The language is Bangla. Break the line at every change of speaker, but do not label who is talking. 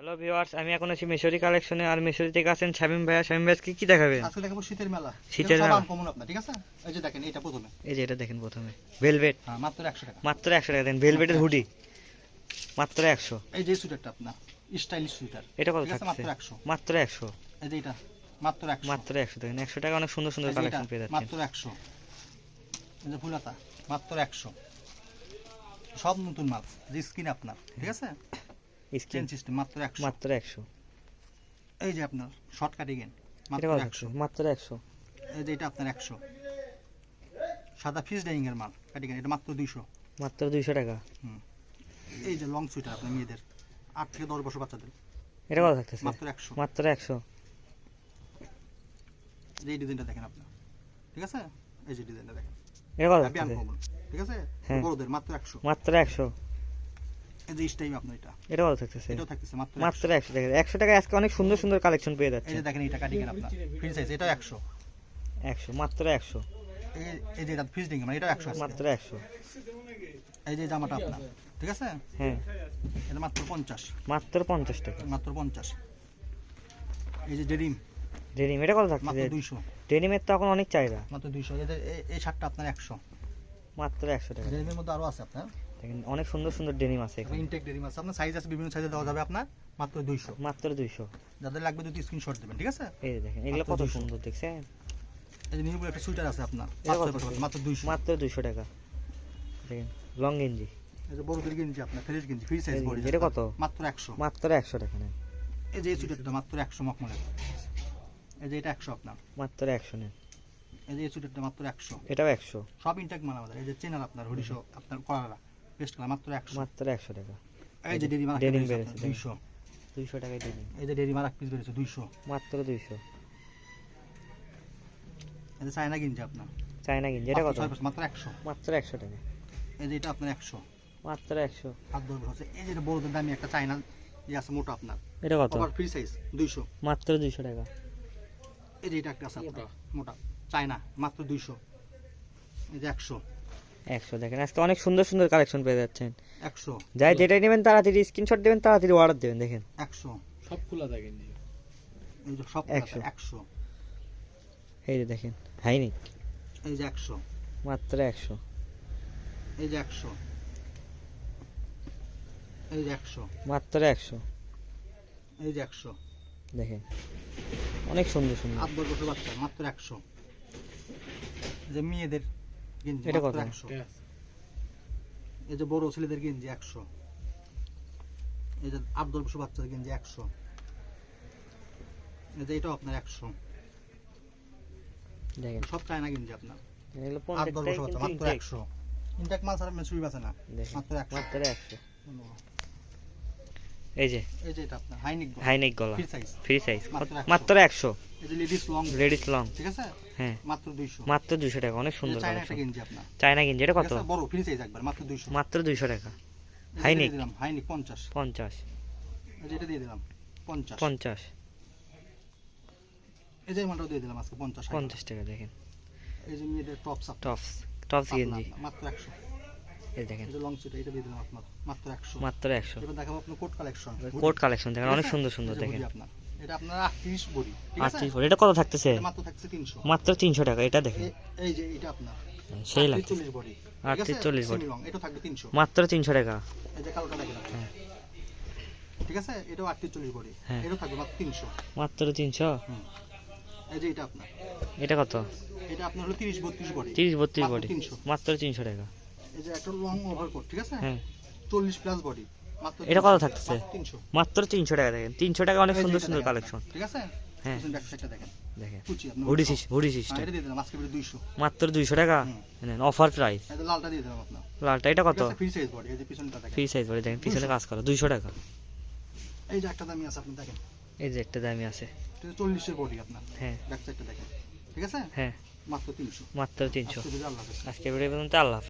হ্যালো ভিউয়ার্স, আমি এখন আছি মেশরি কালেকশনে। আর মেশরি থেকে আছেন শামিম ভাইয়া। শামিম ভাই কি কি দেখাবেন?
আজকে দেখাবো শীতের মেলা।
শীতের
সব
মেলা।
আনকমন আপনার, ঠিক আছে? এই যে দেখেন, এটা প্রথমে,
এই যে এটা দেখেন প্রথমে ভেলভেট,
হ্যাঁ মাত্র 100 টাকা।
মাত্র 100 টাকা দেন। ভেলভেটের হুডি মাত্র 100।
এই যে সুইটারটা আপনার স্টাইলিশ সুইটার,
এটা কত
ঠিক আছে?
থাকছে?
মাত্র 100।
মাত্র 100।
এই যে এটা মাত্র 100।
মাত্র 100 দেখেন। 100 টাকা অনেক সুন্দর সুন্দর
এই যে এটা
কালেকশন পেয়ে যাচ্ছেন।
মাত্র 100। এই যে ফুলাতা মাত্র 100। সব নতুন মাল, যে স্কিন আপনার, ঠিক আছে?
স্ক্রিন
চেন সিস্টেম মাত্র 100।
মাত্র 100।
এই যে আপনার শর্ট কাটিং এর
এটা
মাত্র
কত
100।
থাকছে? মাত্র 100।
এই যে এটা আপনার 100। সাদা ফিস ডাইং এর মাল কাটিং এর, এটা মাত্র 200।
মাত্র 200 টাকা।
এই যে লং সুইটার আপনার মেয়েদের 8 থেকে 10 বছর বাচ্চাদের,
এটা কত থাকতেছে?
মাত্র 100।
মাত্র 100।
এই ডিজাইনটা দেখেন আপনার, ঠিক আছে? এই যে ডিজাইনটা দেখেন,
এটা কত
হ্যাপি
থাকতেছে?
আনকমন, ঠিক আছে?
হ্যাঁ।
বড়দের মাত্র 100।
মাত্র 100।
এই যে স্টাইল আপনার,
এটা কত থাকতেছে?
এটাও থাকতেছে মাত্র
মাত্র
100।
100 টাকা। 100 টাকায় আজকে অনেক সুন্দর সুন্দর কালেকশন পেয়ে
এই
যাচ্ছে।
যে দেখেন, এটা কাটিং আপনার ফ্রি সাইজ, এটাও 100।
100 মাত্র 100।
এই যে এটা ফ্রিজ ডিং মানে, এটাও 100 আছে।
মাত্র 100।
এই যে জামাটা আপনার, ঠিক আছে?
হ্যাঁ
এটা মাত্র 50।
মাত্র 50 টাকা।
মাত্র 50। এই যে ডেনিম
ডেনিম এটা কত থাকছে?
মাত্র 200।
ডেনিমের তো এখন অনেক চাহিদা।
মাত্র 200। এই শার্টটা আপনার 100।
মাত্র 100 টাকা।
ডেনিমের মধ্যে আরো আছে আপনার,
দেখেন অনেক সুন্দর সুন্দর ডেনিম আছে এখানে।
ইনটেক ডেনিম আছে আপনার, সাইজ আছে, বিভিন্ন সাইজে দেওয়া যাবে আপনার, মাত্র 200।
মাত্র 200।
যাদের লাগবে দুটো স্ক্রিনশট দেবেন, ঠিক আছে?
এই যে দেখেন এগুলো
মাত্র
কত
200।
সুন্দর দেখছেন।
এই যে নিউ একটা সুইটার আছে আপনার,
এটা কত?
মাত্র 200।
মাত্র 200 টাকা। দেখেন লং গেঞ্জি।
এই যে বড়দের গেঞ্জি আপনার, ফ্রেশ গেঞ্জি, ফ্রি সাইজ বডি,
এটা কত?
মাত্র 100।
মাত্র 100 টাকা নেন।
এই যে এই সুইটারটা মাত্র 100 মখমলের। এই যে এটা 100 আপনার।
মাত্র 100 নেন।
এই যে এই সুইটারটা মাত্র 100।
এটাও 100।
সব ইনটেক মাল আমাদের। এই যে চেনার আপনার হুডিশো আপনার কলারা পেস্ট কালার মাত্র 100।
মাত্র 100 টাকা।
এই যে ডেরি মারা
ডেনিম
বেড়েছে
বেড়েছে,
200।
200 টাকায় ডেনিম।
এই যে ডেরি মারা পিস বেড়েছে 200।
মাত্র 200।
এই যে চায়না গেঞ্জি আপনার,
চায়না গেঞ্জি এটা কত?
মাত্র 100।
মাত্র 100 টাকা।
এই যে এটা আপনার 100।
মাত্র 100।
হাত ধরবে হচ্ছে। এই যে এটা বড়দের দামি একটা চায়না ইয়ে আছে মোটা আপনার,
এটা কত?
আবার ফ্রি সাইজ 200।
মাত্র 200 টাকা।
এই যে এটা একটা আছে আপনার মোটা চায়না, মাত্র 200। এই যে 100।
100 দেখেন আজকে অনেক সুন্দর সুন্দর কালেকশন পেয়ে যাচ্ছেন।
100।
যাই যেটা নেবেন তাড়াতাড়ি স্ক্রিনশট দেবেন, তাড়াতাড়ি অর্ডার দেবেন। দেখেন
100।
সব খোলা থাকে জি।
এই যে সব
100।
100।
এই যে দেখেন হাইনিক
এই যে 100।
মাত্র 100।
এই যে 100। এই যে 100।
মাত্র 100।
এই যে 100।
দেখেন অনেক সুন্দর সুন্দর।
8 বছর বাচ্চা মাত্র 100। এই যে মেয়েদের গেঞ্জি
এটা
মাত্র
কত?
100। এই যে বড় ছেলেদের গেঞ্জি 100। এই যে 8 বছর বাচ্চাদের গেঞ্জি 100। এই যে এটাও আপনার 100।
দেখেন
সব চায়না গেঞ্জি আপনার,
এগুলো
8
প্রত্যেকটাই
বছর বাচ্চা
কিন্তু
মাত্র
ইনটেক।
100। ইনটেক মাল ছাড়া মেসুরি বাঁচে না,
দেখেন
মাত্র 100।
মাত্র 100। এই যে
এই যে এটা আপনার হাইনিক
হাইনেক গলা
ফ্রি সাইজ
ফ্রি সাইজ
মাত্র 100।
মাত্র 100।
এই যে লেডিস লং,
লেডিস লং,
ঠিক আছে?
হ্যাঁ
মাত্র 200।
মাত্র 200 টাকা। অনেক
এই যে
সুন্দর
চায়না একটা
কালেকশন।
গেঞ্জি আপনার,
চায়না গেঞ্জি এটা
ঠিক
কত?
আছে? বড় ফ্রি সাইজ একবার মাত্র 200।
মাত্র 200 টাকা।
এই যে এটা
হাইনিক
দিয়ে দিলাম, হাইনিক 50।
50।
এই যে এটা দিয়ে দিলাম 50।
50।
এই যে মালটাও দিয়ে দিলাম আজকে 50।
50 টাকা। দেখেন
এই যে মেয়েদের টপস আপনার,
টপস টপস গেঞ্জি
মাত্র 100।
এই দেখেন
এই যে লং সুট, এটা দিয়ে দিলাম আপনার মাত্র 100।
মাত্র 100।
এবার দেখাবো আপনার কোট কালেকশন,
কোট কালেকশন দেখেন অনেক সুন্দর সুন্দর। দেখেন
আপনার এটা আপনার 38 বডি, ঠিক আছে?
38 এটা কত থাকতেছে?
এটা মাত্র থাকছে 300।
মাত্র 300 টাকা। এটা দেখেন
এই যে এটা আপনার
সেই লাগে
40 বডি,
38 বডি
লং, এটা থাকবে 300।
মাত্র 300 টাকা।
এই যে কালোটা দেখেন আপনি,
হ্যাঁ।
ঠিক আছে? এটাও 38 বডি,
হ্যাঁ।
এটা থাকবে মাত্র 300।
মাত্র 300।
এই যে এটা আপনার,
এটা কত?
এটা আপনার হলো 30 32 বডি,
30 32
মাত্র
বডি
300।
মাত্র 300 টাকা।
এই যে একটা লং ওভারকোট, ঠিক আছে?
হ্যাঁ
40 প্লাস বডি, মাত্র
এটা
300,
কত থাকছে?
মাত্র 300।
মাত্র 300 টাকা। দেখেন 300 টাকা অনেক
এই যে
সুন্দর
এটা
সুন্দর
দেখেন
কালেকশন।
আপনার, ঠিক আছে?
হ্যাঁ
পিছন ব্যাক সাইডটা দেখেন,
দেখেন
কুচি আপনার
হুডি
হ্যাঁ,
সিস্টেম
এটা দিয়ে দিলাম আজকে 200।
মাত্র 200 টাকা। নেন অফার প্রাইস।
এই যে লালটা দিয়ে দিলাম আপনার,
লালটা এটা কত?
ফ্রি সাইজ বডি, এই যে পিছনটা দেখেন।
ফ্রি সাইজ বলে দেখেন পিছনে কাজ করা 200 টাকা।
এই যে একটা দামি আছে আপনি দেখেন,
এই যে একটা দামি আছে।
এটা 40 এর বডি আপনার,
হ্যাঁ
ব্যাক সাইডটা দেখেন, ঠিক আছে?
হ্যাঁ
মাত্র 300।
মাত্র 300।
আজকে যদি আল্লাহ হাফেজ।
আজকে ভিডিও পর্যন্ত। আল্লাহ হাফেজ।